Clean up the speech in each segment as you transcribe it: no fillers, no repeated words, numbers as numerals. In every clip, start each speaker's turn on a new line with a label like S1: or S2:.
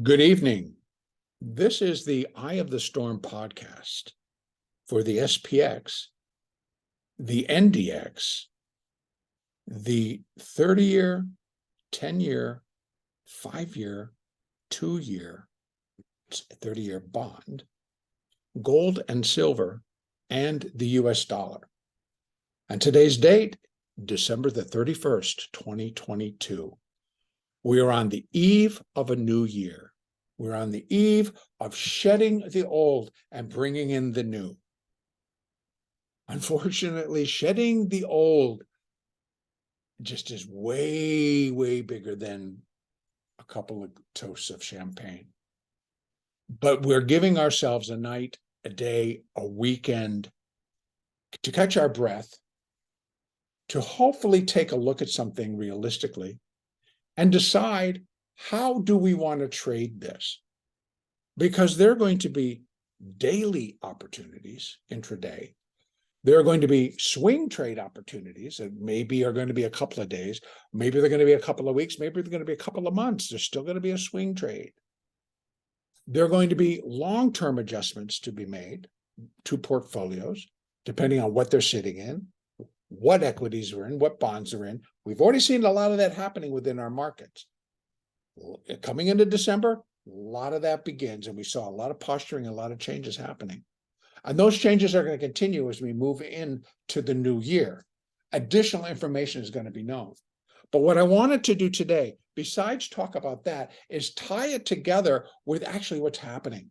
S1: Good evening. This is the Eye of the Storm podcast for the SPX, the NDX, the 30-year, 10-year, 5-year, 2-year, 30-year bond, gold and silver, and the US dollar. And today's date, December the 31st, 2022. We are on the eve of a new year. We're on the eve of shedding the old and bringing in the new. Unfortunately, shedding the old just is way, way bigger than a couple of toasts of champagne. But we're giving ourselves a night, a day, a weekend to catch our breath, to hopefully take a look at something realistically and decide, how do we want to trade this? Because there are going to be daily opportunities intraday. There are going to be swing trade opportunities that maybe are going to be a couple of days. Maybe they're going to be a couple of weeks. Maybe they're going to be a couple of months. There's still going to be a swing trade. There are going to be long-term adjustments to be made to portfolios, depending on what they're sitting in, what equities are in, what bonds are in. We've already seen a lot of that happening within our markets. Coming into December, a lot of that begins, and we saw a lot of posturing, a lot of changes happening. And those changes are going to continue as we move into the new year. Additional information is going to be known. But what I wanted to do today, besides talk about that, is tie it together with actually what's happening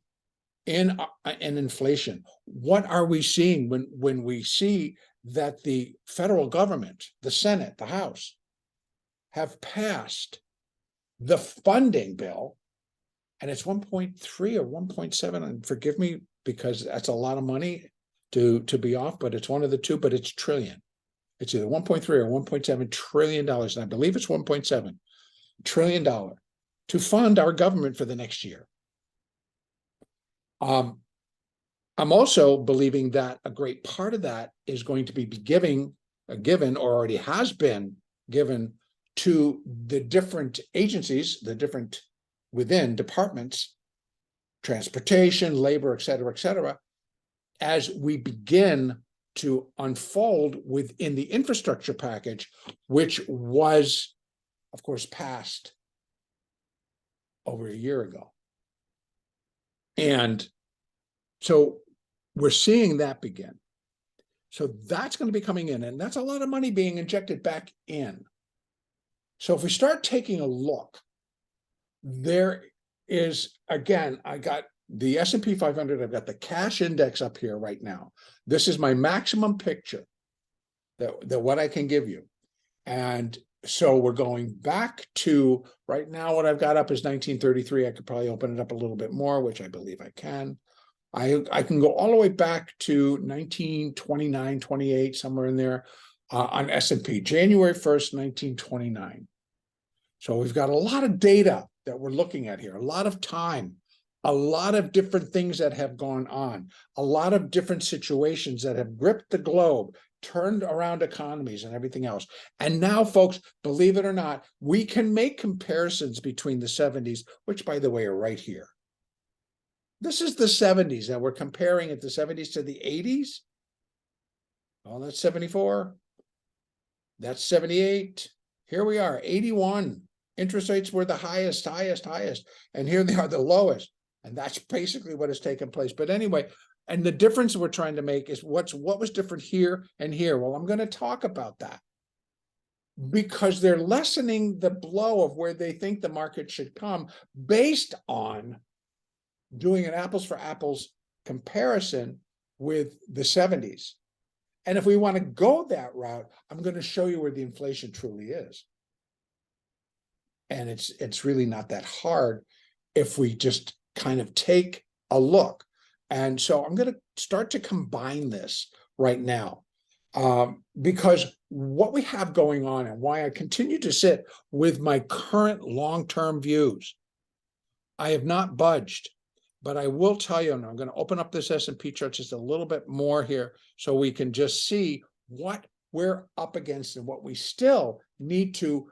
S1: in inflation. What are we seeing when we see that the federal government, the Senate, the House, have passed the funding bill, and it's 1.3 or 1.7, and forgive me because that's a lot of money to be off, but it's one of the two, but it's trillion. It's either 1.3 or 1.7 trillion dollars, and I believe it's 1.7 trillion dollars to fund our government for the next year. I'm also believing that a great part of that is going to be given or already has been given to the different agencies, the different within departments, transportation, labor, et cetera, as we begin to unfold within the infrastructure package, which was, of course, passed over a year ago. And so we're seeing that begin. So that's going to be coming in, and that's a lot of money being injected back in. So if we start taking a look, there is, again, I got the S&P 500, I've got the cash index up here right now. This is my maximum picture that what I can give you. And so we're going back to, right now what I've got up is 1933. I could probably open it up a little bit more, which I believe I can. I can go all the way back to 1929, 28, somewhere in there. On S&P, January 1st, 1929. So we've got a lot of data that we're looking at here, a lot of time, a lot of different things that have gone on, a lot of different situations that have gripped the globe, turned around economies and everything else. And now, folks, believe it or not, we can make comparisons between the 70s, which, by the way, are right here. This is the 70s, and we're comparing it, the 70s to the 80s. Oh, that's 74. That's 78. Here we are, 81. Interest rates were the highest, and here they are the lowest. And that's basically what has taken place. But anyway, and the difference we're trying to make is what was different here and here. Well, I'm going to talk about that because they're lessening the blow of where they think the market should come based on doing an apples for apples comparison with the 70s. And if we want to go that route, I'm going to show you where the inflation truly is. And it's really not that hard if we just kind of take a look. And so I'm going to start to combine this right now because what we have going on and why I continue to sit with my current long-term views, I have not budged. But I will tell you, and I'm going to open up this S&P chart just a little bit more here so we can just see what we're up against and what we still need to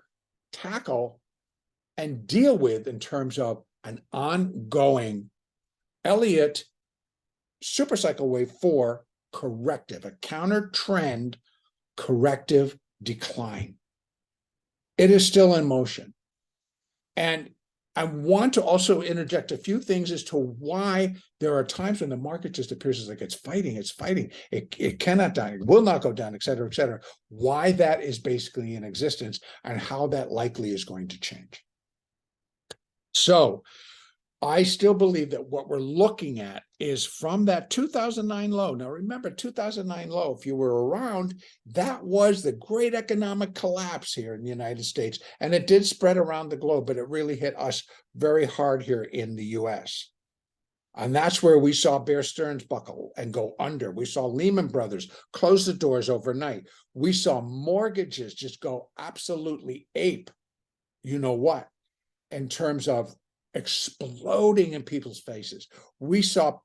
S1: tackle and deal with in terms of an ongoing Elliott supercycle wave 4 corrective, a counter trend corrective decline. It is still in motion. And I want to also interject a few things as to why there are times when the market just appears as like it's fighting. It cannot die, it will not go down, et cetera, et cetera. Why that is basically in existence and how that likely is going to change. So I still believe that what we're looking at is from that 2009 low. Now, remember, 2009 low, if you were around, that was the great economic collapse here in the United States. And it did spread around the globe, but it really hit us very hard here in the US. And that's where we saw Bear Stearns buckle and go under. We saw Lehman Brothers close the doors overnight. We saw mortgages just go absolutely ape, you know what, in terms of exploding in people's faces. We saw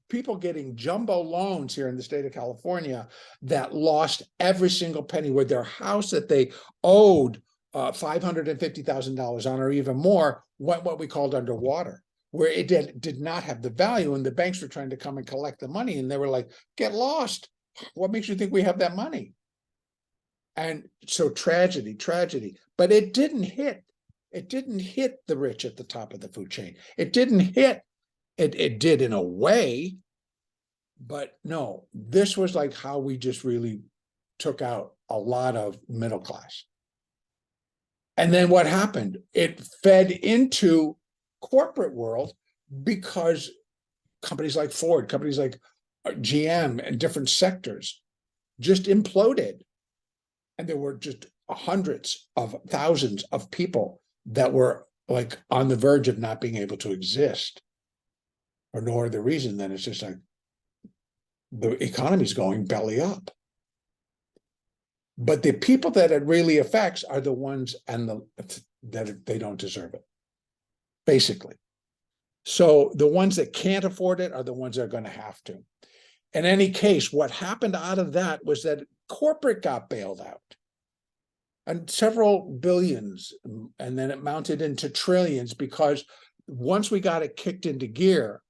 S1: people getting jumbo loans here in the state of California that lost every single penny, where their house that they owed $550,000 on or even more went what we called underwater, where it did not have the value, and the banks were trying to come and collect the money, and they were like, get lost. What makes you think we have that money? And so tragedy, but it didn't hit. It didn't hit the rich at the top of the food chain. It didn't hit, it did in a way, but no, this was like how we just really took out a lot of middle class. And then what happened? It fed into corporate world because companies like Ford, companies like GM and different sectors just imploded. And there were just hundreds of thousands of people that were like on the verge of not being able to exist for no other reason than it's just like the economy's going belly up. But the people that it really affects are the ones that they don't deserve it, basically. So the ones that can't afford it are the ones that are going to have to. In any case, what happened out of that was that corporate got bailed out. And several billions, and then it mounted into trillions, because once we got it kicked into gear,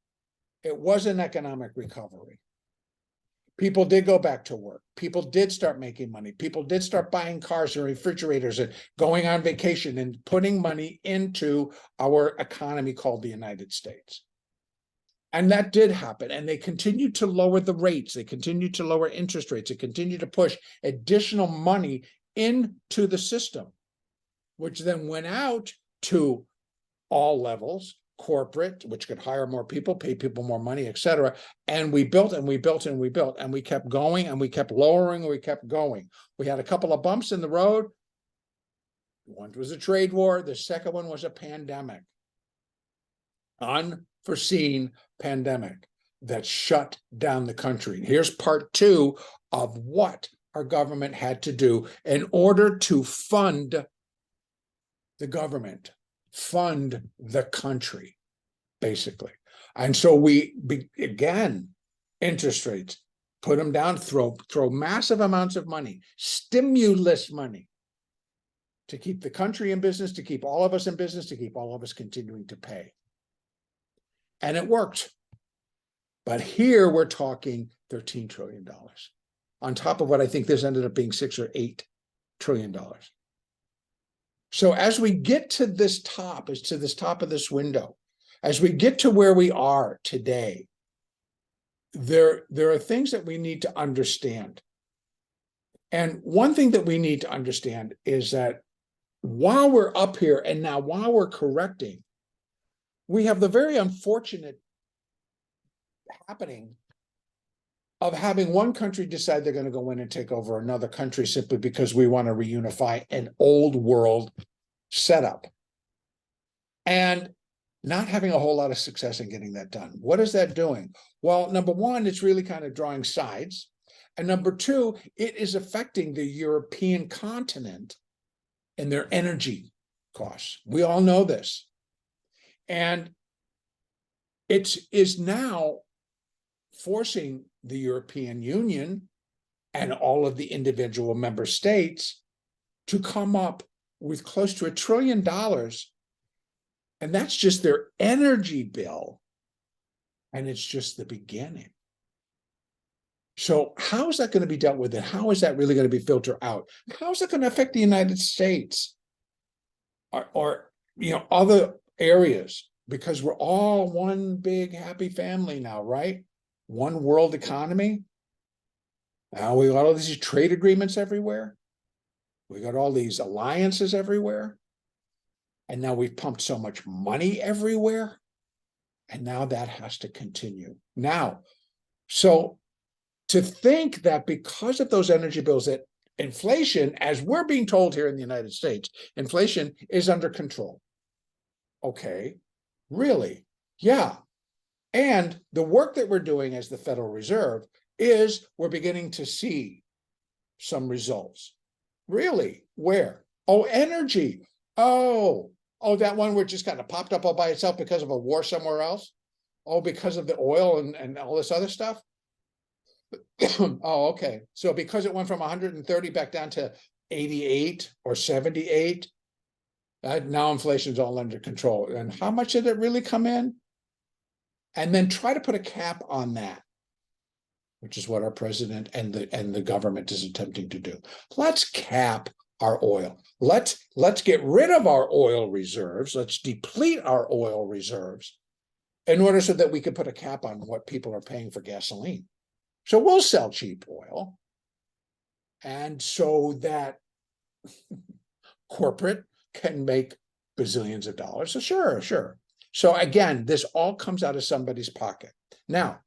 S1: it was an economic recovery. People did go back to work. People did start making money. People did start buying cars and refrigerators and going on vacation and putting money into our economy called the United States. And that did happen. And they continued to lower the rates. They continued to lower interest rates. They continued to push additional money into the system, which then went out to all levels, corporate, which could hire more people, pay people more money, et cetera. And we built and we built and we built, and we kept going and we kept lowering and we kept going. We had a couple of bumps in the road. One was a trade war. The second one was a pandemic, unforeseen pandemic that shut down the country. Here's part two of what our government had to do in order to fund the government, fund the country, basically. And so we again, interest rates, put them down, throw massive amounts of money, stimulus money, to keep the country in business, to keep all of us in business, to keep all of us continuing to pay. And it worked. But here we're talking $13 trillion. On top of what I think this ended up being $6 or $8 trillion. So as we get to this top, of this window, as we get to where we are today, there are things that we need to understand. And one thing that we need to understand is that while we're up here and now while we're correcting, we have the very unfortunate happening of having one country decide they're going to go in and take over another country simply because we want to reunify an old world setup, and not having a whole lot of success in getting that done. What is that doing? Well, number one, it's really kind of drawing sides. And number two, it is affecting the European continent and their energy costs. We all know this. And it is now forcing the European Union and all of the individual member states to come up with close to $1 trillion And that's just their energy bill. And it's just the beginning. So how is that going to be dealt with? And how is that really going to be filtered out? How is it going to affect the United States or other areas? Because we're all one big happy family now, right? One world economy. Now we got all these trade agreements everywhere. We got all these alliances everywhere. And now we've pumped so much money everywhere. And now that has to continue. Now, so to think that because of those energy bills, that inflation, as we're being told here in the United States, inflation is under control. Okay, really? Yeah. And the work that we're doing as the Federal Reserve is we're beginning to see some results. Really? Where? Oh, energy. Oh, that one where it just kind of popped up all by itself because of a war somewhere else? Oh, because of the oil and all this other stuff? Oh, okay. So because it went from 130 back down to 88 or 78, now inflation's all under control. And how much did it really come in? And then try to put a cap on that, which is what our president and the government is attempting to do. Let's cap our oil. Let's get rid of our oil reserves. Let's deplete our oil reserves in order so that we can put a cap on what people are paying for gasoline. So we'll sell cheap oil. And so that corporate can make bazillions of dollars. So sure. So again, this all comes out of somebody's pocket. Now,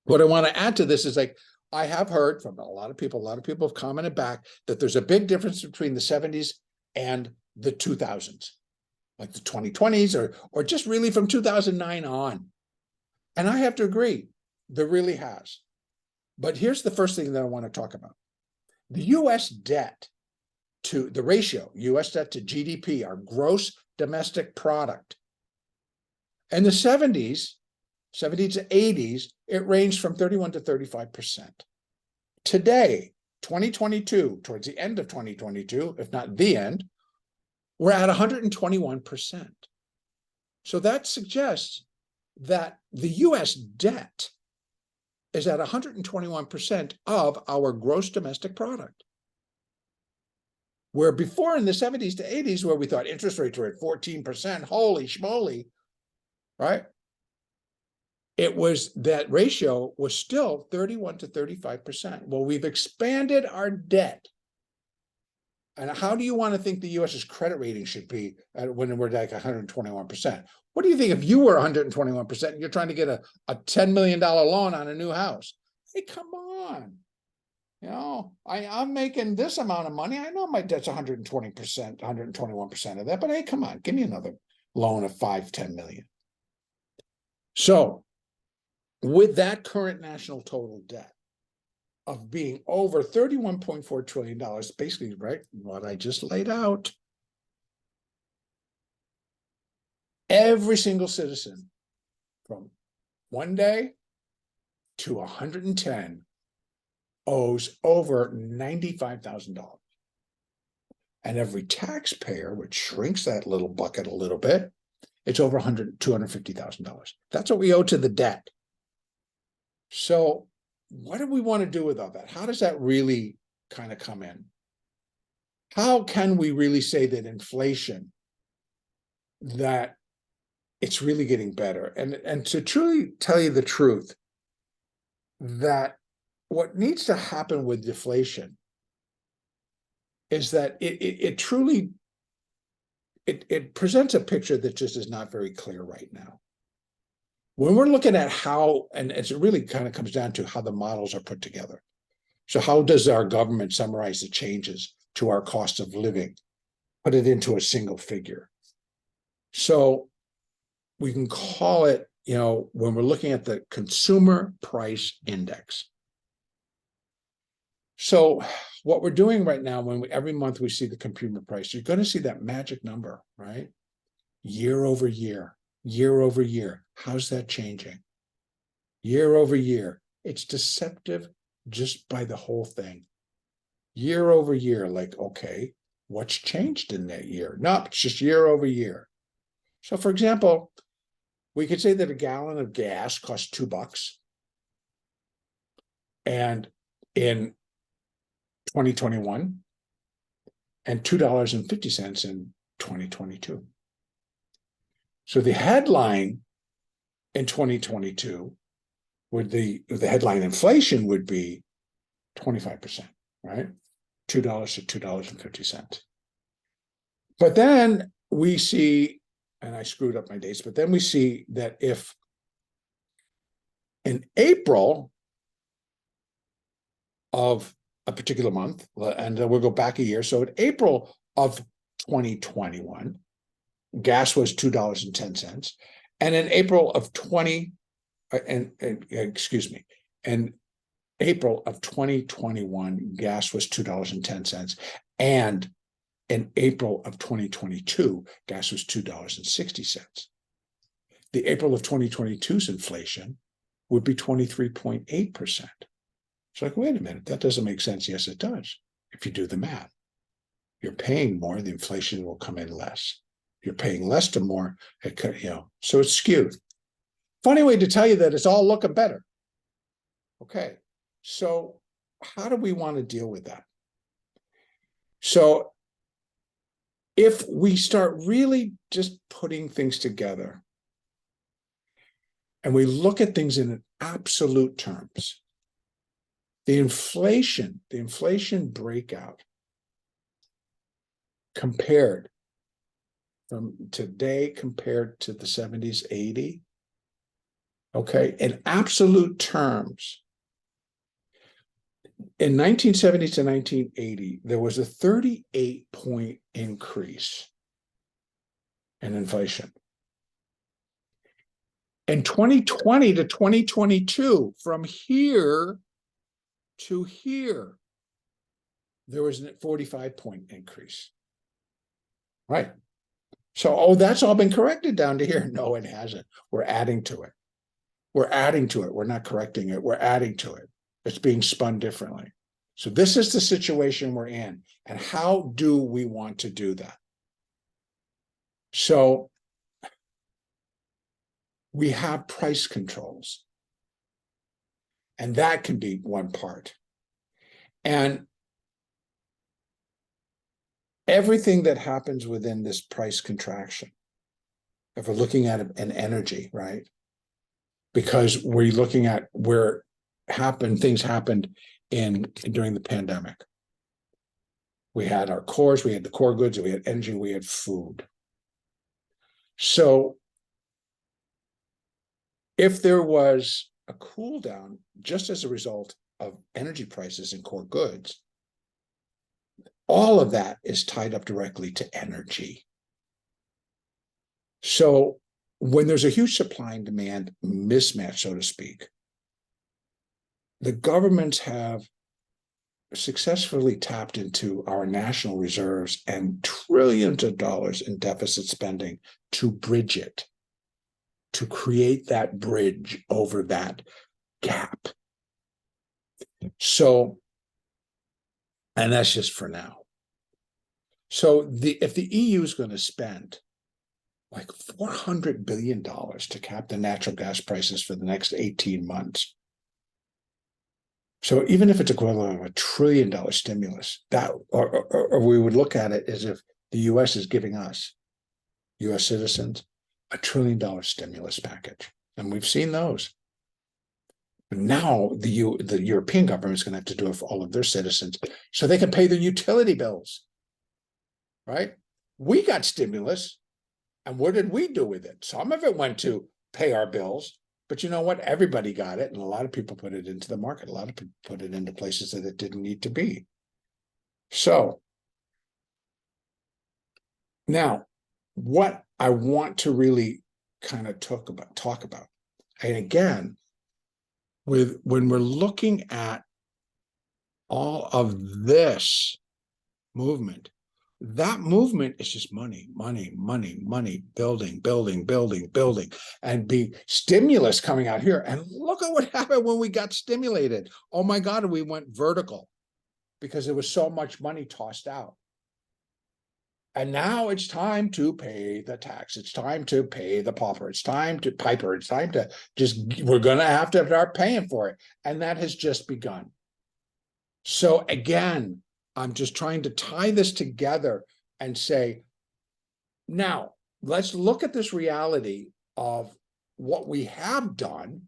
S1: what I want to add to this is, like, I have heard from a lot of people have commented back that there's a big difference between the 70s and the 2000s, like the 2020s or just really from 2009 on. And I have to agree, there really has. But here's the first thing that I want to talk about. The US debt to the ratio, US debt to GDP, our gross domestic product. In the 70s to 80s, it ranged from 31 to 35%. Today, 2022, towards the end of 2022, if not the end, we're at 121%. So that suggests that the US debt is at 121% of our gross domestic product. Where before in the 70s to 80s, where we thought interest rates were at 14%, holy schmoly, right? It was, that ratio was still 31 to 35%. Well, we've expanded our debt. And how do you want to think the US's credit rating should be when we're like 121%? What do you think if you were 121% and you're trying to get a $10 million loan on a new house? Hey, come on. I'm making this amount of money. I know my debt's 120%, 121% of that, but hey, come on, give me another loan of 5-10 million. So with that current national total debt of being over $31.4 trillion, basically, right, what I just laid out, every single citizen from 1 day to 110 owes over $95,000. And every taxpayer, which shrinks that little bucket a little bit, it's over $250,000. That's what we owe to the debt. So what do we want to do with all that? How does that really kind of come in? How can we really say that inflation, that it's really getting better? And to truly tell you the truth, that what needs to happen with deflation is that it truly presents a picture that just is not very clear right now. When we're looking at how, and it really kind of comes down to how the models are put together. So how does our government summarize the changes to our cost of living, put it into a single figure? So we can call it, when we're looking at the consumer price index. So what we're doing right now, every month we see the consumer price, you're going to see that magic number, right? Year over year. How's that changing? Year over year. It's deceptive just by the whole thing. Year over year, like, okay, what's changed in that year? No, it's just year over year. So for example, we could say that a gallon of gas costs $2. And in 2021, and $2.50 in 2022. So the headline in 2022 would the headline inflation would be 25%, right? $2 to $2.50. But then we see, and I screwed up my dates, but then we see that if in April of a particular month, and we'll go back a year. So in April of 2021, gas was $2.10. And in April of in April of 2021, gas was $2.10. And in April of 2022, gas was $2.60. The April of 2022's inflation would be 23.8%. It's like, wait a minute, that doesn't make sense. Yes, it does. If you do the math, you're paying more, the inflation will come in less. You're paying less to more, so it's skewed. Funny way to tell you that it's all looking better. Okay, so how do we want to deal with that? So if we start really just putting things together and we look at things in absolute terms, the inflation breakout compared from today compared to the 70s, 80, okay, in absolute terms, in 1970 to 1980, there was a 38-point increase in inflation. In 2020 to 2022, from here to here, there was a 45-point increase. Right. So, that's all been corrected down to here. No, it hasn't. We're adding to it. We're adding to it. We're not correcting it. We're adding to it. It's being spun differently. So this is the situation we're in. And how do we want to do that? So we have price controls. And that can be one part. And everything that happens within this price contraction, if we're looking at an energy, right? Because we're looking at where things happened during the pandemic. We had our cores, we had the core goods, we had energy, we had food. So if there was a cool down just as a result of energy prices and core goods, all of that is tied up directly to energy. So when there's a huge supply and demand mismatch, so to speak, the governments have successfully tapped into our national reserves and trillions of dollars in deficit spending to bridge it, to create that bridge over that gap. So, and that's just for now. So if the EU is going to spend like $400 billion to cap the natural gas prices for the next 18 months, so even if it's equivalent of $1 trillion stimulus, that or we would look at it as if the U.S. is giving us, U.S. citizens, $1 trillion stimulus package, and we've seen those. But now the European government is going to have to do it for all of their citizens, so they can pay their utility bills. Right? We got stimulus, and what did we do with it? Some of it went to pay our bills. But you know what? Everybody got it, and a lot of people put it into the market. A lot of people put it into places that it didn't need to be. So now, what I want to really kind of talk about, and again, when we're looking at all of this movement, that movement is just money, building, and be stimulus coming out here. And look at what happened when we got stimulated. Oh my God, we went vertical because there was so much money tossed out. And now it's time to pay the tax. It's time to pay the pauper. It's time to piper. It's time to we're going to have to start paying for it. And that has just begun. So again, I'm just trying to tie this together and say, now let's look at this reality of what we have done,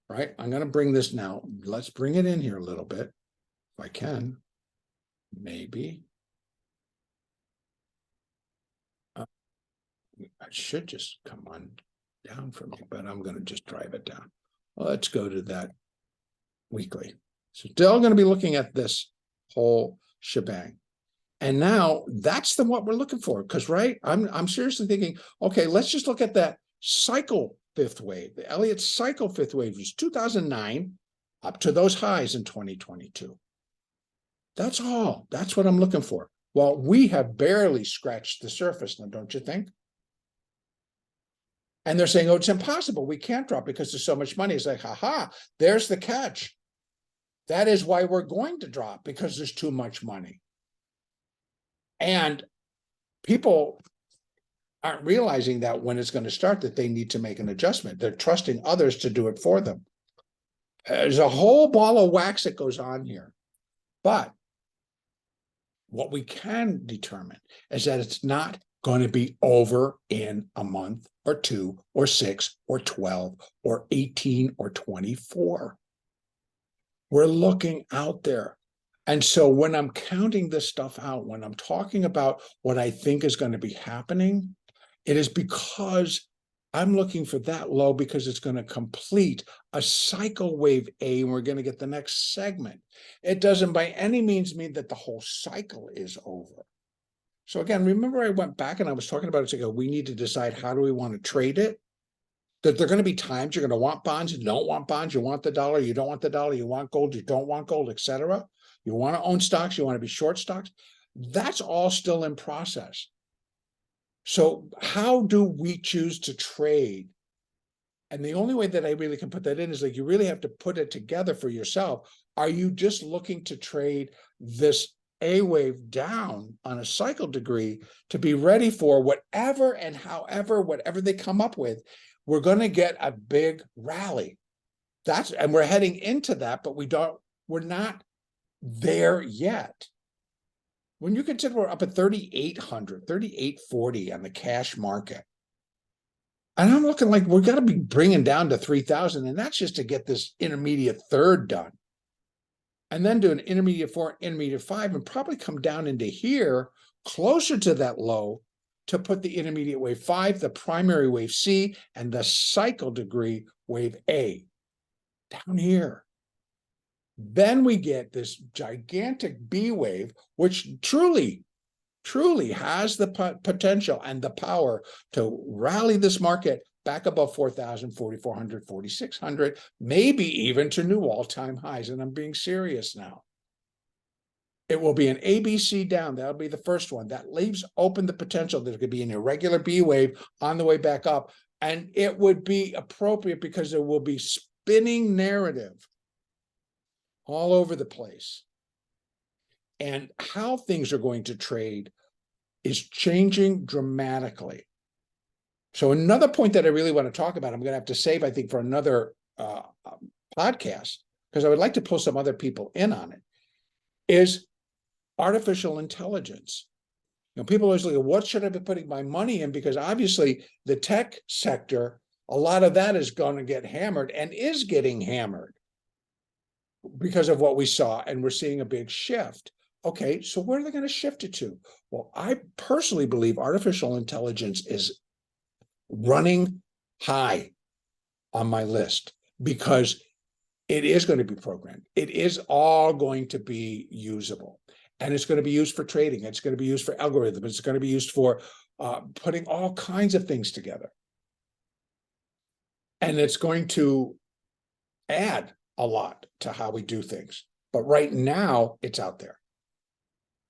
S1: right? I'm going to bring this now. Let's bring it in here a little bit, if I can, maybe. I should just come on down for me, but I'm going to just drive it down. Well, let's go to that weekly. So still going to be looking at this whole shebang. And now that's what we're looking for. Because, right, I'm seriously thinking, okay, let's just look at that cycle fifth wave. The Elliott cycle fifth wave was 2009 up to those highs in 2022. That's all. That's what I'm looking for. Well, we have barely scratched the surface now, don't you think? And they're saying, oh, it's impossible. We can't drop because there's so much money. It's like, haha, there's the catch. That is why we're going to drop, because there's too much money. And people aren't realizing that when it's going to start, that they need to make an adjustment. They're trusting others to do it for them. There's a whole ball of wax that goes on here. But what we can determine is that it's not going to be over in a month or 2 or 6 or 12 or 18 or 24. We're looking out there. And so when I'm counting this stuff out, when I'm talking about what I think is going to be happening, it is because I'm looking for that low, because it's going to complete a cycle wave A, and we're going to get the next segment. It doesn't by any means mean that the whole cycle is over. So again, remember I went back and I was talking about it, so we need to decide how do we want to trade it. That there are going to be times you're going to want bonds, you don't want bonds, you want the dollar, you don't want the dollar, you want gold, you don't want gold, etc. You want to own stocks, you want to be short stocks. That's all still in process. So how do we choose to trade? And the only way that I really can put that in is like, you really have to put it together for yourself. Are you just looking to trade this A wave down on a cycle degree to be ready for whatever and however, whatever they come up with? We're going to get a big rally. And we're heading into that, but we're not there yet. When you consider we're up at 3,800, 3,840 on the cash market, and I'm looking like we're going to be bringing down to 3,000, and that's just to get this intermediate third done. And then do an intermediate 4, intermediate 5, and probably come down into here, closer to that low, to put the intermediate wave 5, the primary wave C, and the cycle degree wave A down here. Then we get this gigantic B wave, which truly has the potential and the power to rally this market back above 4,000, 4,400, 4,600, maybe even to new all-time highs. And I'm being serious now. It will be an ABC down. That'll be the first one. That leaves open the potential that there could be an irregular B wave on the way back up. And it would be appropriate because there will be spinning narrative all over the place. And how things are going to trade is changing dramatically. So another point that I really want to talk about, I'm going to have to save, I think, for another podcast, because I would like to pull some other people in on it, is artificial intelligence. You know, people always look at what should I be putting my money in, because obviously the tech sector, a lot of that is going to get hammered and is getting hammered because of what we saw, and we're seeing a big shift. Okay, so where are they going to shift it to? Well, I personally believe artificial intelligence is running high on my list, because it is going to be programmed. It is all going to be usable, and it's going to be used for trading. It's going to be used for algorithms. It's going to be used for putting all kinds of things together. And it's going to add a lot to how we do things. But right now, it's out there,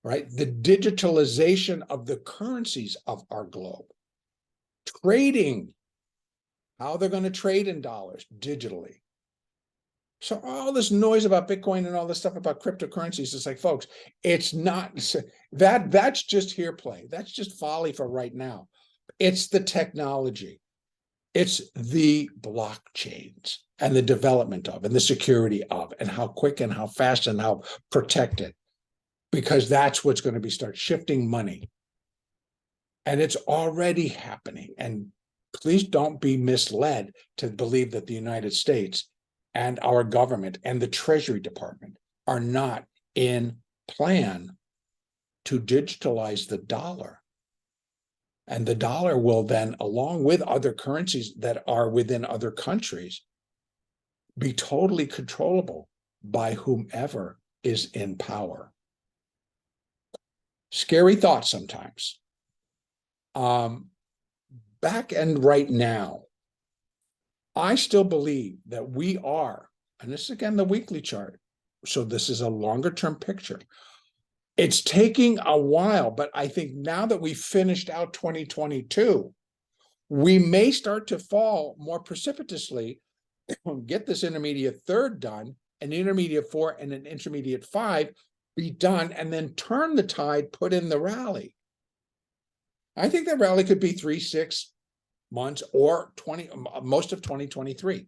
S1: right? The digitalization of the currencies of our globe, trading, how they're going to trade in dollars digitally. So all this noise about Bitcoin and all this stuff about cryptocurrencies, it's like, folks, it's not that's just here play. That's just folly for right now. It's the technology. It's the blockchains and the development of and the security of and how quick and how fast and how protected, because that's what's going to be start shifting money. And it's already happening. And please don't be misled to believe that the United States and our government and the Treasury Department are not in plan to digitalize the dollar. And the dollar will then, along with other currencies that are within other countries, be totally controllable by whomever is in power. Scary thoughts sometimes. Back and right now, I still believe that we are, and this is again the weekly chart, so this is a longer term picture. It's taking a while, but I think now that we've finished out 2022, we may start to fall more precipitously, get this intermediate third done, an intermediate 4 and an intermediate 5 be done, and then turn the tide, put in the rally. I think that rally could be 3-6 months or most of 2023.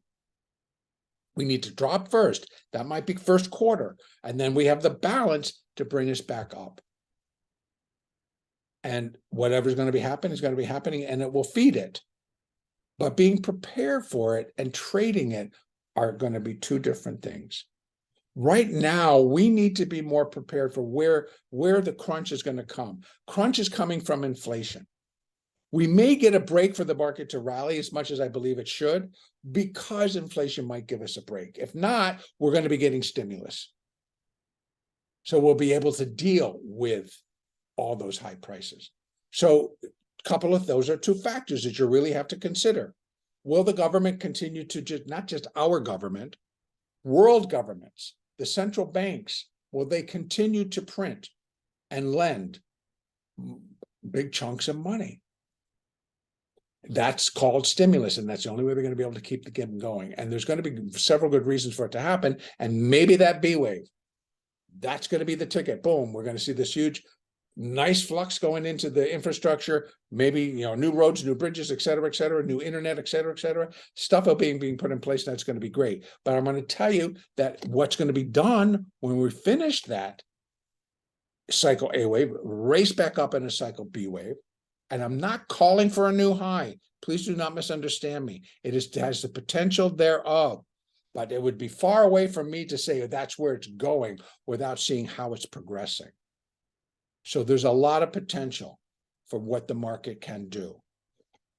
S1: We need to drop first. That might be first quarter. And then we have the balance to bring us back up. And whatever's going to be happening is going to be happening, and it will feed it. But being prepared for it and trading it are going to be two different things. Right now, we need to be more prepared for where the crunch is going to come. Crunch is coming from inflation. We may get a break for the market to rally as much as I believe it should, because inflation might give us a break. If not, we're going to be getting stimulus. So we'll be able to deal with all those high prices. So a couple of those are two factors that you really have to consider. Will the government continue to not just our government, world governments, the central banks, will they continue to print and lend big chunks of money? That's called stimulus, and that's the only way we're going to be able to keep the game going. And there's going to be several good reasons for it to happen. And maybe that B wave, that's going to be the ticket. Boom, we're going to see this huge, nice flux going into the infrastructure. Maybe, new roads, new bridges, et cetera, new internet, et cetera, stuff being put in place. And that's going to be great. But I'm going to tell you that what's going to be done when we finish that cycle A wave, race back up in a cycle B wave. And I'm not calling for a new high. Please do not misunderstand me. It has the potential thereof, but it would be far away from me to say that's where it's going without seeing how it's progressing. So there's a lot of potential for what the market can do,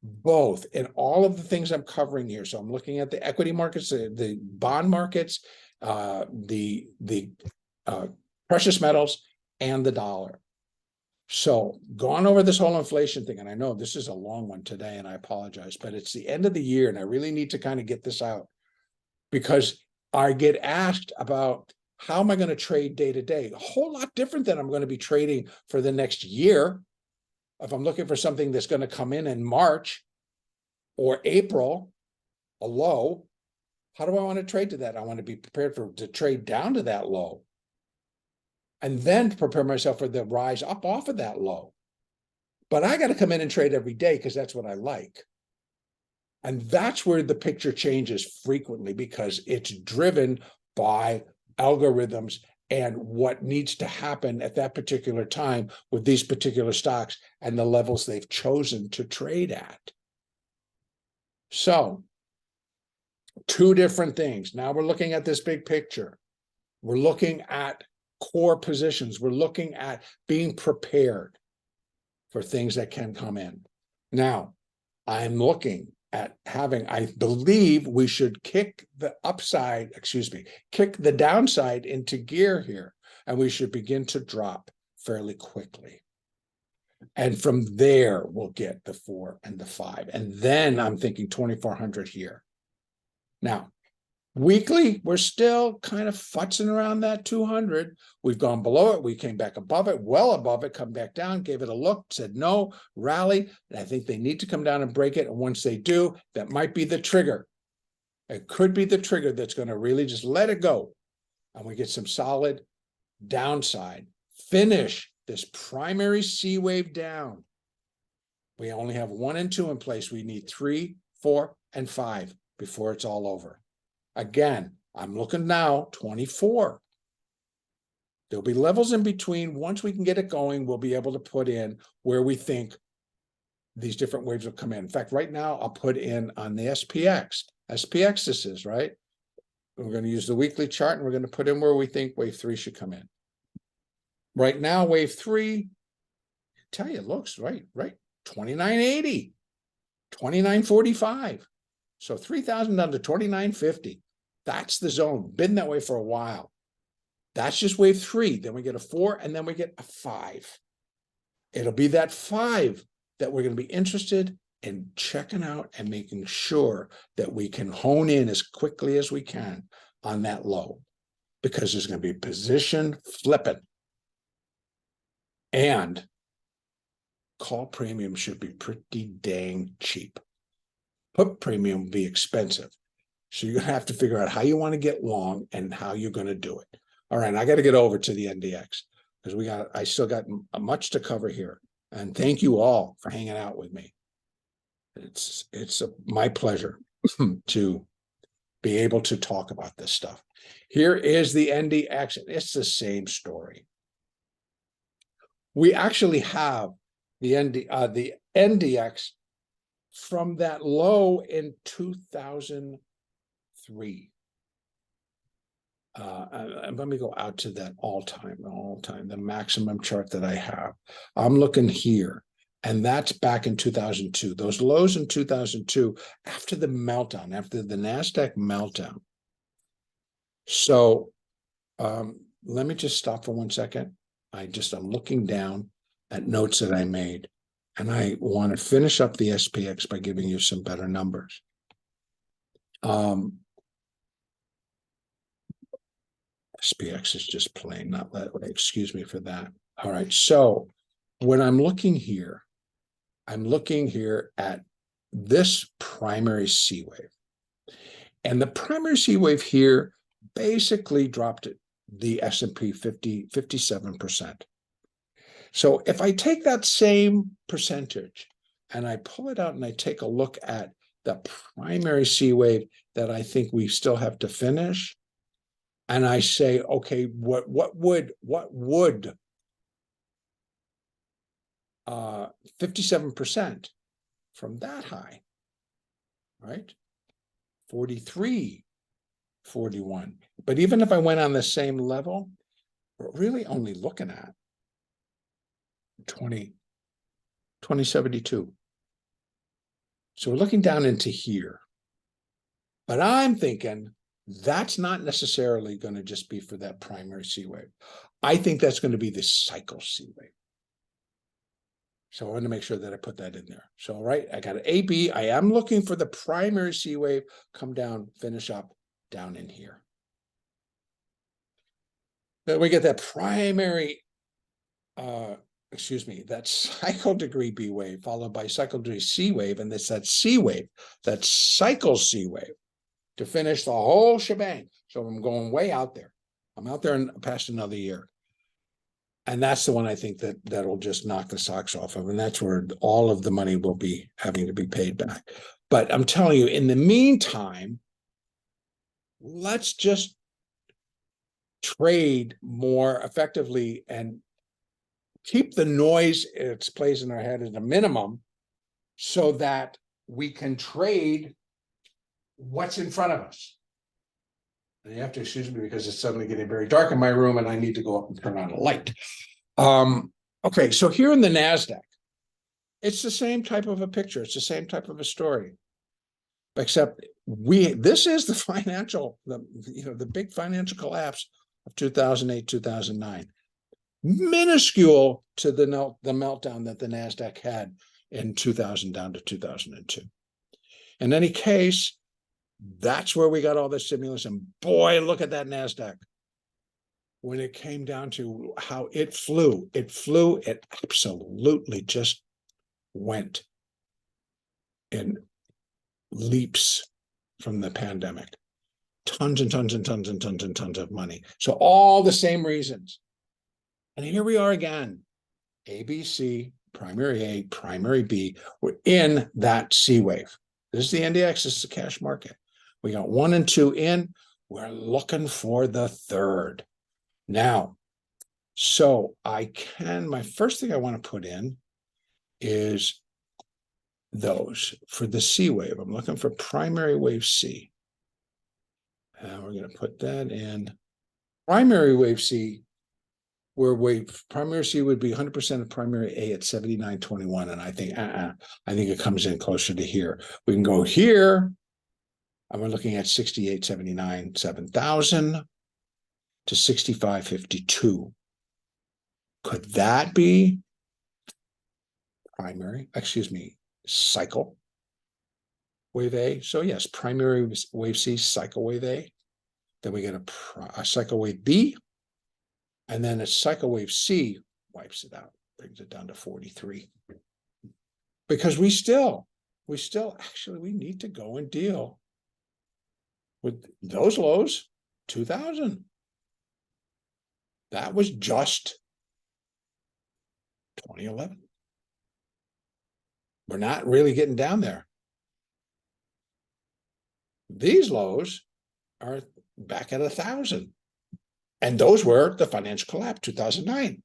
S1: both in all of the things I'm covering here. So I'm looking at the equity markets, the bond markets, the precious metals, and the dollar. So gone over this whole inflation thing, and I know this is a long one today, and I apologize, but it's the end of the year, and I really need to kind of get this out, because I get asked about how am I going to trade day to day? A whole lot different than I'm going to be trading for the next year. If I'm looking for something that's going to come in March or April, a low, how do I want to trade to that? I want to be prepared to trade down to that low, and then prepare myself for the rise up off of that low. But I got to come in and trade every day because that's what I like. And that's where the picture changes frequently, because it's driven by algorithms and what needs to happen at that particular time with these particular stocks and the levels they've chosen to trade at. So, two different things. Now we're looking at this big picture. We're looking at core positions. We're looking at being prepared for things that can come in. Now, I'm looking at I believe we should kick the downside into gear here, and we should begin to drop fairly quickly. And from there, we'll get the 4 and the 5. And then I'm thinking 2,400 here. Now, weekly, we're still kind of futzing around that 200. We've gone below it. We came back above it, well above it, come back down, gave it a look, said no, rally. And I think they need to come down and break it. And once they do, that might be the trigger It could be the trigger that's going to really just let it go. And we get some solid downside. Finish this primary C wave down. We only have 1 and 2 in place. We need 3, 4, and 5 before it's all over. Again, I'm looking now, 24. There'll be levels in between. Once we can get it going, we'll be able to put in where we think these different waves will come in. In fact, right now, I'll put in on the SPX. SPX this is, right? We're going to use the weekly chart, and we're going to put in where we think wave 3 should come in. Right now, wave 3, I tell you, it looks right, 2980, 2945. So 3,000 down to 2950. That's the zone. Been that way for a while. That's just wave 3. Then we get a 4, and then we get a 5. It'll be that 5 that we're going to be interested in checking out and making sure that we can hone in as quickly as we can on that low, because there's going to be position flipping. And call premium should be pretty dang cheap. Put premium will be expensive. So you're going to have to figure out how you want to get long and how you're going to do it. All right, I got to get over to the NDX because I still got much to cover here. And thank you all for hanging out with me. It's my pleasure to be able to talk about this stuff. Here is the NDX. It's the same story. We actually have the NDX from that low in 2003. Let me go out to that all-time, the maximum chart that I have. I'm looking here, and that's back in 2002. Those lows in 2002, after the meltdown, after the NASDAQ meltdown. So let me just stop for 1 second. I'm looking down at notes that I made, and I want to finish up the SPX by giving you some better numbers. SPX is just plain not that way. Excuse me for that. All right. So when I'm looking here at this primary C wave. And the primary C wave here basically dropped the S&P 57%. So if I take that same percentage and I pull it out and I take a look at the primary C wave that I think we still have to finish, and I say, okay, what would 57% from that high, right? 43, 41. But even if I went on the same level, we're really only looking at 2072. So we're looking down into here. But I'm thinking that's not necessarily going to just be for that primary C wave. I think that's going to be the cycle C wave. So I want to make sure that I put that in there. So, right, I got an AB. I am looking for the primary C wave, come down, finish up down in here. Then we get that primary, that cycle degree B wave, followed by cycle degree C wave, and it's that C wave, that cycle C wave, to finish the whole shebang. So I'm going way out there. I'm out there and past another year. And that's the one I think that'll just knock the socks off of. And that's where all of the money will be having to be paid back. But I'm telling you, in the meantime, let's just trade more effectively and keep the noise it plays in our head at a minimum so that we can trade what's in front of us. And you have to excuse me because it's suddenly getting very dark in my room and I need to go up and turn on a light. Okay, so here in the NASDAQ, it's the same type of a picture. It's the same type of a story, except this is the big financial collapse of 2008, 2009. Minuscule to the meltdown that the NASDAQ had in 2000 down to 2002. In any case, that's where we got all the stimulus. And boy, look at that NASDAQ. When it came down to how it flew, it absolutely just went in leaps from the pandemic. Tons and tons and tons and tons and tons of money. So all the same reasons. And here we are again. ABC, primary A, primary B. We're in that C wave. This is the NDX. This is the cash market. We got 1 and 2 in. We're looking for the third. Now, so my first thing I want to put in is those for the C wave. I'm looking for primary wave C. And we're going to put that in. Primary wave C, where primary C would be 100% of primary A at 79.21. And I think it comes in closer to here. We can go here. And we're looking at 68.79, 7,000 to 65.52. Could that be cycle wave A? So yes, primary wave C, cycle wave A. Then we get a cycle wave B. And then a cycle wave C wipes it out, brings it down to 43. Because we need to go and deal with those lows, 2000. That was just 2011. We're not really getting down there. These lows are back at 1,000. And those were the financial collapse, 2009.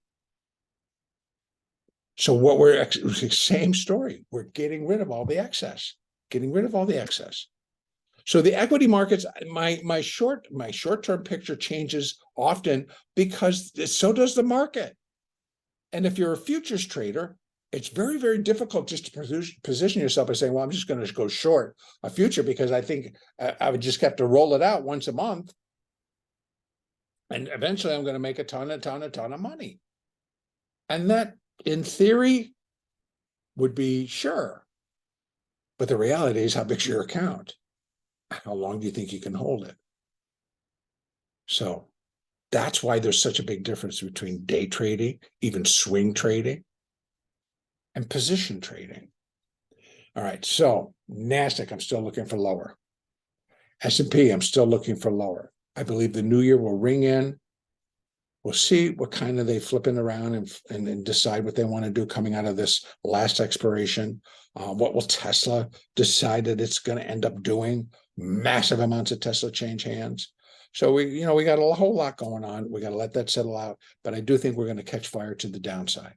S1: So same story. We're getting rid of all the excess, So the equity markets, my short-term picture changes often because so does the market. And if you're a futures trader, it's very, very difficult just to position yourself by saying, well, I'm just going to go short a future because I think I would just have to roll it out once a month. And eventually I'm going to make a ton of money. And that, in theory, would be sure. But the reality is, how big's your account? How long do you think you can hold it? So that's why there's such a big difference between day trading, even swing trading, and position trading. All right, so NASDAQ, I'm still looking for lower. S&P, I'm still looking for lower. I believe the new year will ring in. We'll see what kind of they flipping around and decide what they want to do coming out of this last expiration. What will Tesla decide that it's going to end up doing? Massive amounts of Tesla change hands. So we got a whole lot going on. We got to let that settle out. But I do think we're going to catch fire to the downside.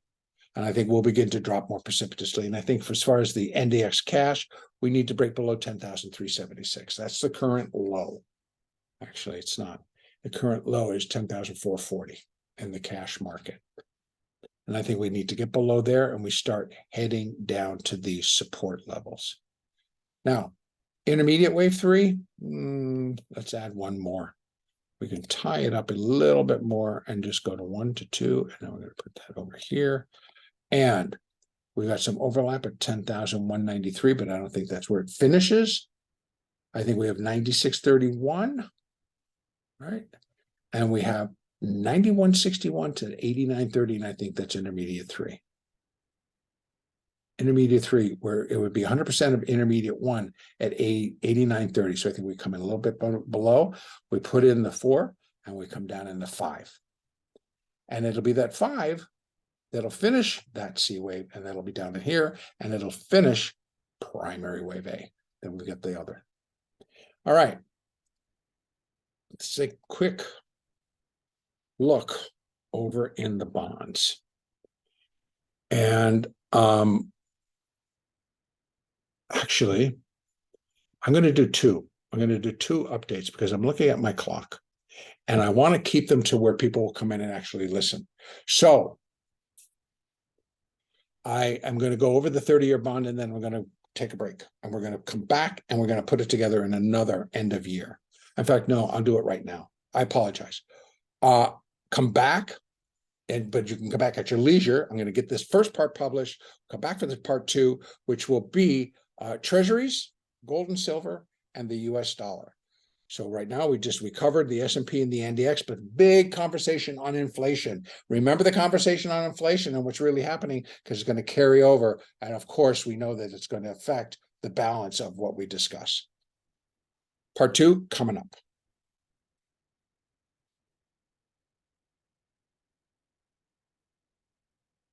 S1: And I think we'll begin to drop more precipitously. And I think as far as the NDX cash, we need to break below 10,376. That's the current low. Actually, it's not. The current low is 10,440 in the cash market. And I think we need to get below there and we start heading down to these support levels. Now, intermediate wave 3, let's add one more. We can tie it up a little bit more and just go to 1 to 2. And then we're going to put that over here. And we got some overlap at 10,193, but I don't think that's where it finishes. I think we have 96.31. Right, and we have 91.61 to 89.30, and I think that's intermediate 3. Intermediate 3, where it would be 100% of intermediate 1 at 89.30. So I think we come in a little bit below. We put in the 4, and we come down in the 5. And it'll be that 5 that'll finish that C wave, and that'll be down in here, and it'll finish primary wave A. Then we get the other. All right. Let's take a quick look over in the bonds. And actually, I'm going to do two. I'm going to do 2 updates because I'm looking at my clock. And I want to keep them to where people will come in and actually listen. So I am going to go over the 30-year bond, and then we're going to take a break. And we're going to come back, and we're going to put it together in another end of year. In fact, no, I'll do it right now. I apologize. Come back, but you can come back at your leisure. I'm going to get this first part published, come back for the part 2, which will be Treasuries, gold and silver, and the US dollar. So right now we covered the S&P and the NDX, but big conversation on inflation. Remember the conversation on inflation and what's really happening, because it's going to carry over. And of course, we know that it's going to affect the balance of what we discuss. Part two coming up.